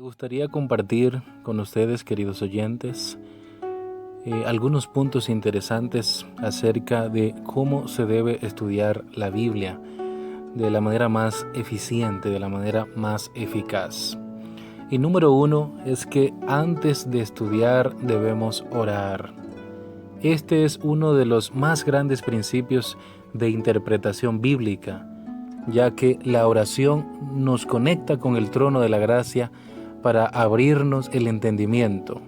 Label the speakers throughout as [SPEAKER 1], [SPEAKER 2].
[SPEAKER 1] gustaría compartir con ustedes, queridos oyentes, algunos puntos interesantes acerca de cómo se debe estudiar la Biblia de la manera más eficiente, de la manera más eficaz. Y número uno es que antes de estudiar debemos orar. Este es uno de los más grandes principios de interpretación bíblica, ya que la oración nos conecta con el trono de la gracia para abrirnos el entendimiento.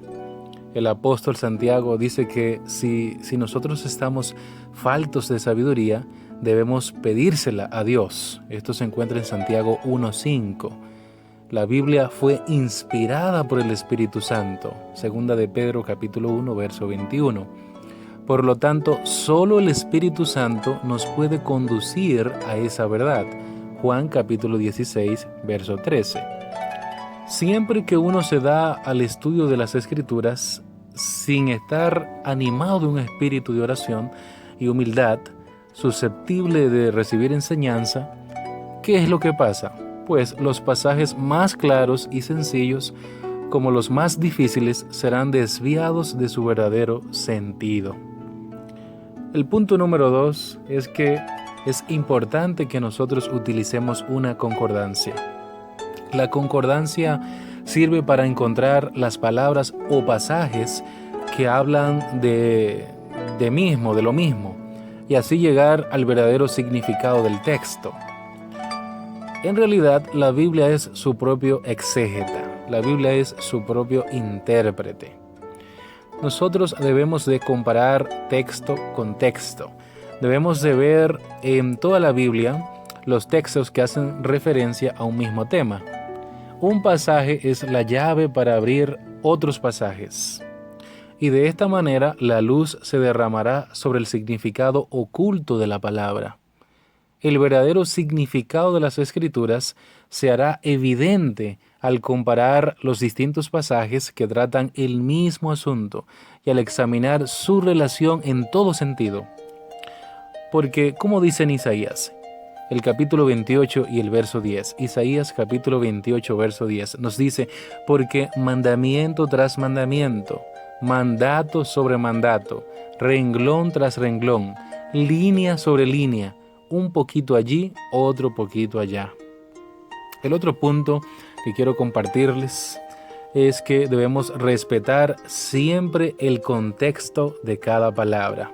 [SPEAKER 1] El apóstol Santiago dice que si nosotros estamos faltos de sabiduría, debemos pedírsela a Dios. Esto se encuentra en Santiago 1:5. La Biblia fue inspirada por el Espíritu Santo, segunda de Pedro capítulo 1, verso 21. Por lo tanto, solo el Espíritu Santo nos puede conducir a esa verdad. Juan capítulo 16, verso 13. Siempre que uno se da al estudio de las Escrituras sin estar animado de un espíritu de oración y humildad, susceptible de recibir enseñanza, ¿qué es lo que pasa? Pues los pasajes más claros y sencillos, como los más difíciles, serán desviados de su verdadero sentido. El punto número 2 es que es importante que nosotros utilicemos una concordancia. La concordancia sirve para encontrar las palabras o pasajes que hablan de lo mismo, y así llegar al verdadero significado del texto. En realidad, la Biblia es su propio exégeta, la Biblia es su propio intérprete. Nosotros debemos de comparar texto con texto. Debemos de ver en toda la Biblia los textos que hacen referencia a un mismo tema. Un pasaje es la llave para abrir otros pasajes. Y de esta manera la luz se derramará sobre el significado oculto de la palabra. El verdadero significado de las Escrituras se hará evidente al comparar los distintos pasajes que tratan el mismo asunto y al examinar su relación en todo sentido. Porque, como dice en Isaías, el capítulo 28 y el verso 10, Isaías capítulo 28, verso 10, nos dice: porque mandamiento tras mandamiento, mandato sobre mandato, renglón tras renglón, línea sobre línea, un poquito allí, otro poquito allá. El otro punto que quiero compartirles es que debemos respetar siempre el contexto de cada palabra.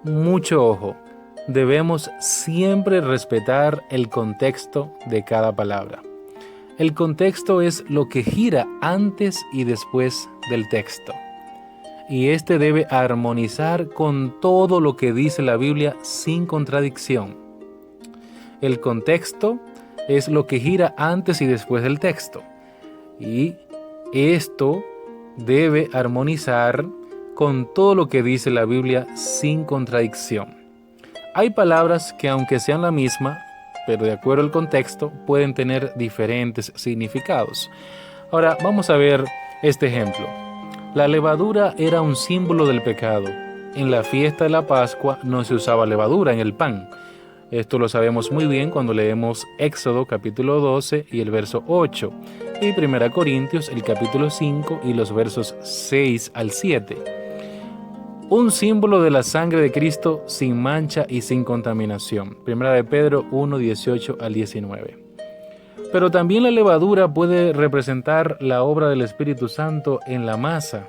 [SPEAKER 1] Mucho ojo, debemos siempre respetar el contexto de cada palabra. El contexto es lo que gira antes y después del texto. Y este debe armonizar con todo lo que dice la Biblia sin contradicción. El contexto es lo que gira antes y después del texto. Y esto debe armonizar con todo lo que dice la Biblia sin contradicción. Hay palabras que, aunque sean la misma, pero de acuerdo al contexto, pueden tener diferentes significados. Ahora vamos a ver este ejemplo. La levadura era un símbolo del pecado. En la fiesta de la Pascua no se usaba levadura en el pan. Esto lo sabemos muy bien cuando leemos Éxodo capítulo 12 y el verso 8, y 1 Corintios el capítulo 5 y los versos 6 al 7. Un símbolo de la sangre de Cristo sin mancha y sin contaminación. 1 de Pedro 1, 18 al 19. Pero también la levadura puede representar la obra del Espíritu Santo en la masa.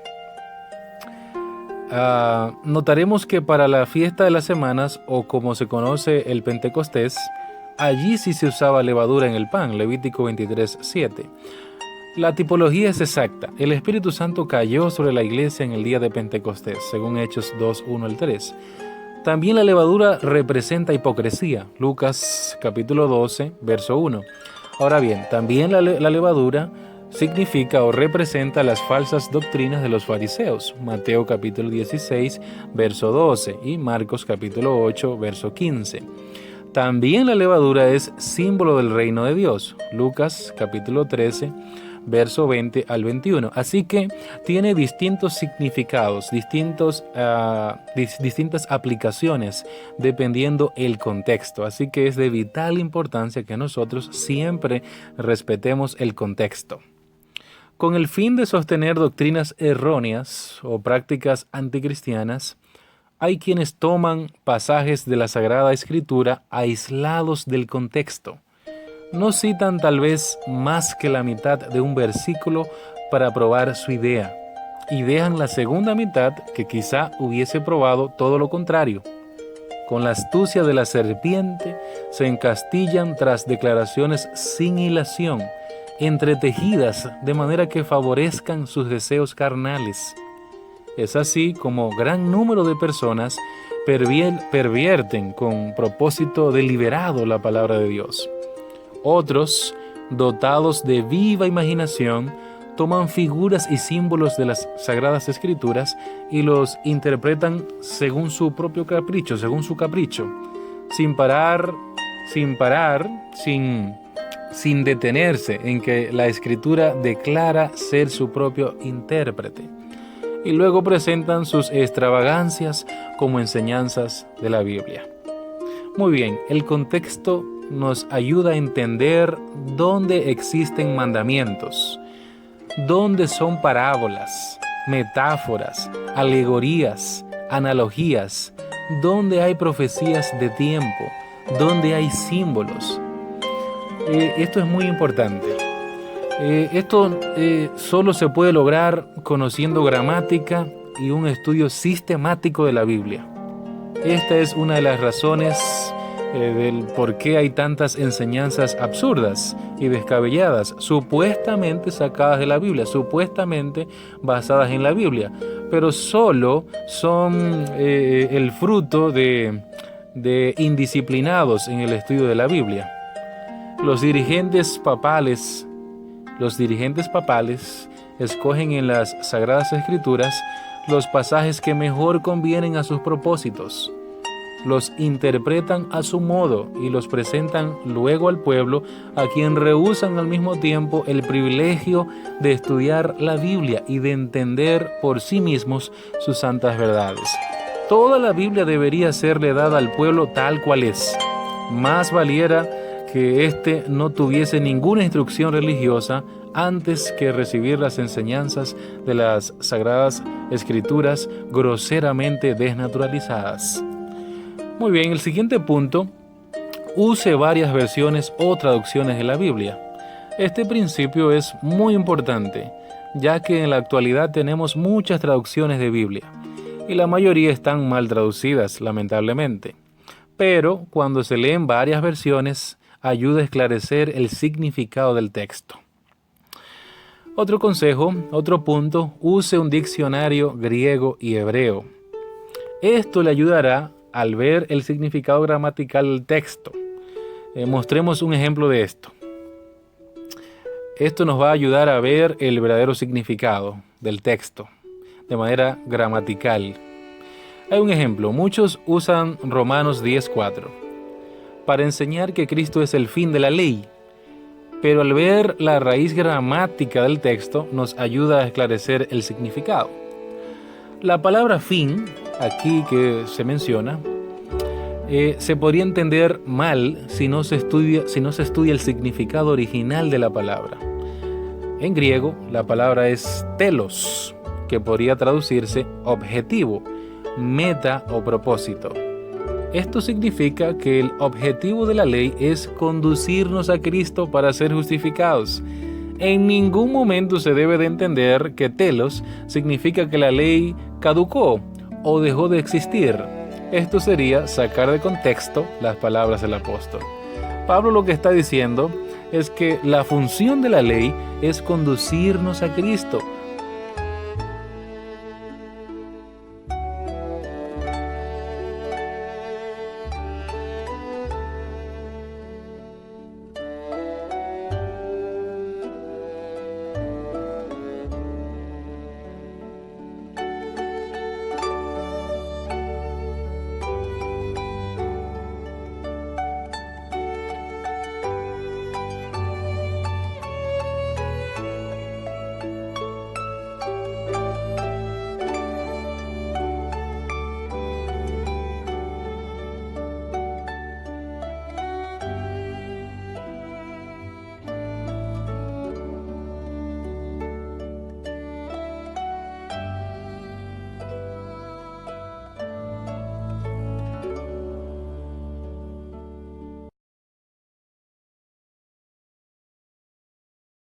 [SPEAKER 1] Notaremos que para la fiesta de las semanas, o como se conoce el Pentecostés, allí sí se usaba levadura en el pan, Levítico 23, 7. La tipología es exacta. El Espíritu Santo cayó sobre la iglesia en el día de Pentecostés, según Hechos 2, 1 al 3. También la levadura representa hipocresía, Lucas capítulo 12, verso 1. Ahora bien, también la levadura significa o representa las falsas doctrinas de los fariseos, Mateo capítulo 16, verso 12 y Marcos capítulo 8, verso 15. También la levadura es símbolo del reino de Dios, Lucas capítulo 13, verso 20 al 21. Así que tiene distintos significados, distintas aplicaciones dependiendo el contexto. Así que es de vital importancia que nosotros siempre respetemos el contexto. Con el fin de sostener doctrinas erróneas o prácticas anticristianas, hay quienes toman pasajes de la Sagrada Escritura aislados del contexto. No citan tal vez más que la mitad de un versículo para probar su idea, y dejan la segunda mitad que quizá hubiese probado todo lo contrario. Con la astucia de la serpiente se encastillan tras declaraciones sin hilación, entretejidas de manera que favorezcan sus deseos carnales. Es así como gran número de personas pervierten con propósito deliberado la palabra de Dios. Otros, dotados de viva imaginación, toman figuras y símbolos de las Sagradas Escrituras y los interpretan según su propio capricho, según su capricho, sin detenerse en que la Escritura declara ser su propio intérprete. Y luego presentan sus extravagancias como enseñanzas de la Biblia. Muy bien, el contexto nos ayuda a entender dónde existen mandamientos, dónde son parábolas, metáforas, alegorías, analogías, dónde hay profecías de tiempo, dónde hay símbolos. Esto es muy importante. Esto solo se puede lograr conociendo gramática y un estudio sistemático de la Biblia. Esta es una de las razones del por qué hay tantas enseñanzas absurdas y descabelladas, supuestamente sacadas de la Biblia, supuestamente basadas en la Biblia, pero solo son el fruto de indisciplinados en el estudio de la Biblia. Los dirigentes papales escogen en las Sagradas Escrituras los pasajes que mejor convienen a sus propósitos. Los interpretan a su modo y los presentan luego al pueblo, a quien rehúsan al mismo tiempo el privilegio de estudiar la Biblia y de entender por sí mismos sus santas verdades. Toda la Biblia debería serle dada al pueblo tal cual es. Más valiera que éste no tuviese ninguna instrucción religiosa antes que recibir las enseñanzas de las Sagradas Escrituras groseramente desnaturalizadas. Muy bien, el siguiente punto: use varias versiones o traducciones de la Biblia. Este principio es muy importante, ya que en la actualidad tenemos muchas traducciones de Biblia, y la mayoría están mal traducidas, lamentablemente. Pero cuando se leen varias versiones, ayuda a esclarecer el significado del texto. Otro consejo, otro punto: use un diccionario griego y hebreo. Esto le ayudará al ver el significado gramatical del texto. Mostremos un ejemplo de esto. Esto nos va a ayudar a ver el verdadero significado del texto de manera gramatical. Hay un ejemplo. Muchos usan Romanos 10:4 para enseñar que Cristo es el fin de la ley, pero al ver la raíz gramática del texto nos ayuda a esclarecer el significado. La palabra fin, aquí que se menciona, se podría entender mal si no se estudia el significado original de la palabra. En griego, la palabra es telos, que podría traducirse objetivo, meta o propósito. Esto significa que el objetivo de la ley es conducirnos a Cristo para ser justificados. En ningún momento se debe de entender que telos significa que la ley caducó o dejó de existir. Esto sería sacar de contexto las palabras del apóstol. Pablo lo que está diciendo es que la función de la ley es conducirnos a Cristo